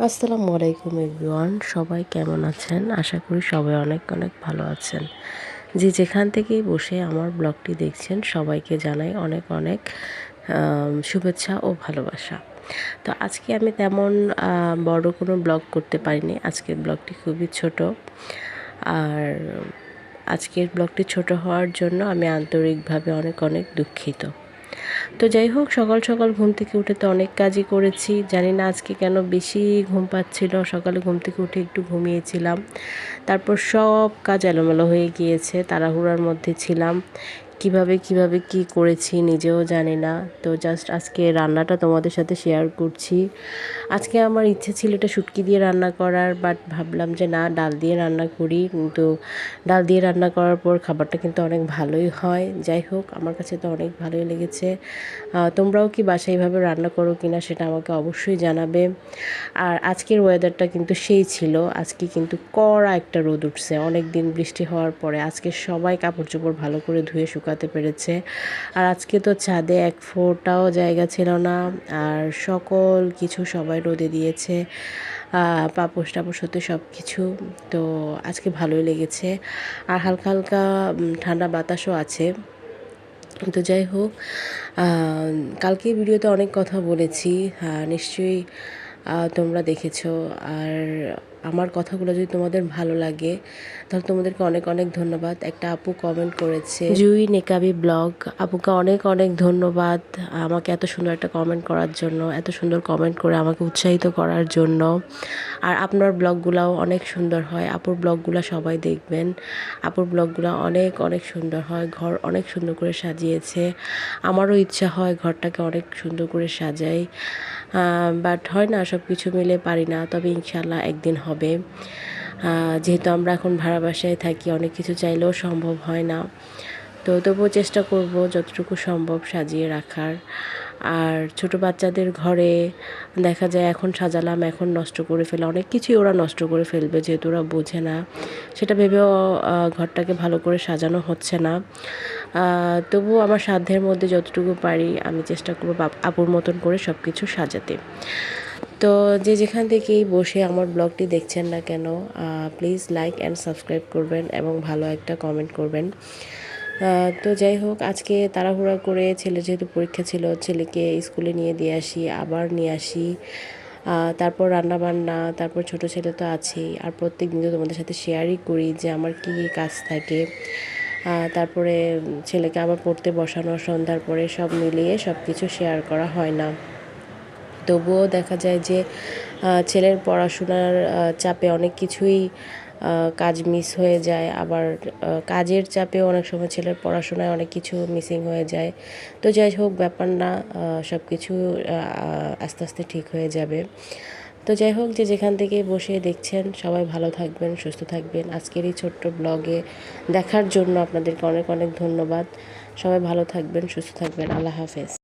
আসসালামু আলাইকুম এভরিওয়ান, সবাই কেমন আছেন? আশা করি সবাই অনেক অনেক ভালো আছেন। যে যেখান থেকেই বসে আমার ব্লগটি দেখছেন সবাইকে জানাই অনেক অনেক শুভেচ্ছা ও ভালোবাসা। তো আজকে আমি তেমন বড় কোনো ব্লগ করতে পারিনি। আজকের ব্লগটি খুবই ছোট। আর আজকের ব্লগটি ছোট হওয়ার জন্য আমি আন্তরিকভাবে অনেক অনেক দুঃখিত। তো যাই হোক, সকাল সকাল ঘুম থেকে উঠে তো অনেক কাজই করেছি। জানি না আজকে কেন বেশি ঘুম পাচ্ছিল। সকালে ঘুম থেকে উঠে একটু ঘুমিয়েছিলাম। তারপর সব কাজ এলোমেলো হয়ে গিয়েছে, তাড়াহুড়ার মধ্যে ছিলাম। কিভাবে কি করেছি নিজেও জানি না। তো জাস্ট আজকে রান্নাটা তোমাদের সাথে শেয়ার করছি। আজকে আমার ইচ্ছে ছিল এটা শুটকি দিয়ে রান্না করার, বাট ভাবলাম যে না, ডাল দিয়ে রান্না করি। কিন্তু ডাল দিয়ে রান্না করার পর খাবারটা কিন্তু অনেক ভালোই হয়। যাই হোক, আমার কাছে তো অনেক ভালোই লেগেছে। তোমরাও কি বাসায় এভাবে রান্না করো কিনা সেটা আমাকে অবশ্যই জানাবে। আর আজকের ওয়েদারটা কিন্তু সেই ছিল। আজকে কিন্তু কড়া একটা রোদ উঠছে অনেক দিন বৃষ্টি হওয়ার পরে। আজকে সবাই কাপড় চোপড় ভালো করে ধুয়ে শুকাতে পেরেছে। আর আজকে তো ছাদে এক ফোঁটাও জায়গা ছিল না। আর সকল কিছু সবাই রোদে দিয়েছে, পাপোশ টাপোশ হতে সব কিছু। তো আজকে ভালোই লেগেছে। আর হালকা হালকা ঠান্ডা বাতাসও আছে। তো যাই হোক, কালকে ভিডিওতে অনেক কথা বলেছি, নিশ্চয়ই তোমরা দেখেছো। আর আমার কথাগুলো যদি তোমাদের ভালো লাগে তাহলে তোমাদেরকে অনেক অনেক ধন্যবাদ। একটা আপু কমেন্ট করেছে, জুই নেকাবি ব্লগ। আপুকে অনেক অনেক ধন্যবাদ আমাকে এত সুন্দর একটা কমেন্ট করার জন্য, এত সুন্দর কমেন্ট করে আমাকে উৎসাহিত করার জন্য। আর আপনার ব্লগগুলোও অনেক সুন্দর হয়। আপুর ব্লগগুলো সবাই দেখবেন। আপুর ব্লগগুলো অনেক অনেক সুন্দর হয়। ঘর অনেক সুন্দর করে সাজিয়েছে। আমারও ইচ্ছা হয় ঘরটাকে অনেক সুন্দর করে সাজাই, বাট হয় না, সব কিছু মিলে পারি না। তবে ইনশাল্লাহ একদিন হবে। যেহেতু আমরা এখন ভাড়া বাসায় থাকি, অনেক কিছু চাইলেও সম্ভব হয় না। তো তবুও চেষ্টা করব যতটুকু সম্ভব সাজিয়ে রাখার। আর ছোট বাচ্চাদের ঘরে দেখা যায় এখন সাজালাম, এখন নষ্ট করে ফেলে, অনেক কিছুই ওরা নষ্ট করে ফেলবে, যেহেতু ওরা বোঝে না। সেটা ভেবেও ঘরটাকে ভালো করে সাজানো হচ্ছে না। তবুও আমার সাধ্যের মধ্যে যতটুকু পারি আমি চেষ্টা করব আপুর মতন করে সব কিছু সাজাতে। তো যে যেখান থেকেই বসে আমার ব্লগটি দেখছেন না কেন, প্লিজ লাইক অ্যান্ড সাবস্ক্রাইব করবেন এবং ভালো একটা কমেন্ট করবেন। তো যাই হোক, আজকে তাড়াহুড়া করে, ছেলে যেহেতু পরীক্ষা ছিল, ছেলেকে স্কুলে নিয়ে দিয়ে আসি, আবার নিয়ে আসি, তারপর রান্নাবান্না, তারপর ছোট ছেলে তো আছেই। আর প্রত্যেক দিন তো তোমাদের সাথে শেয়ারই করি যে আমার কী কী কাজ থাকে। তারপরে ছেলেকে আবার পড়তে বসানো, সন্ধ্যার পরে সব মিলিয়ে সব কিছু শেয়ার করা হয় না। তবুও দেখা যায় যে ছেলের পড়াশোনার চাপে অনেক কিছুই কাজ মিস হয়ে যায়। আবার কাজের চাপেও অনেক সময় ছেলের পড়াশোনায় অনেক কিছু মিসিং হয়ে যায়। তো যাই হোক, ব্যাপার না, সব কিছু আস্তে আস্তে ঠিক হয়ে যাবে। তো যাই হোক, যে যেখান থেকে বসে দেখছেন সবাই ভালো থাকবেন, সুস্থ থাকবেন। আজকের এই ছোট্ট ব্লগে দেখার জন্য আপনাদেরকে অনেক অনেক ধন্যবাদ। সবাই ভালো থাকবেন, সুস্থ থাকবেন। আল্লাহ হাফেজ।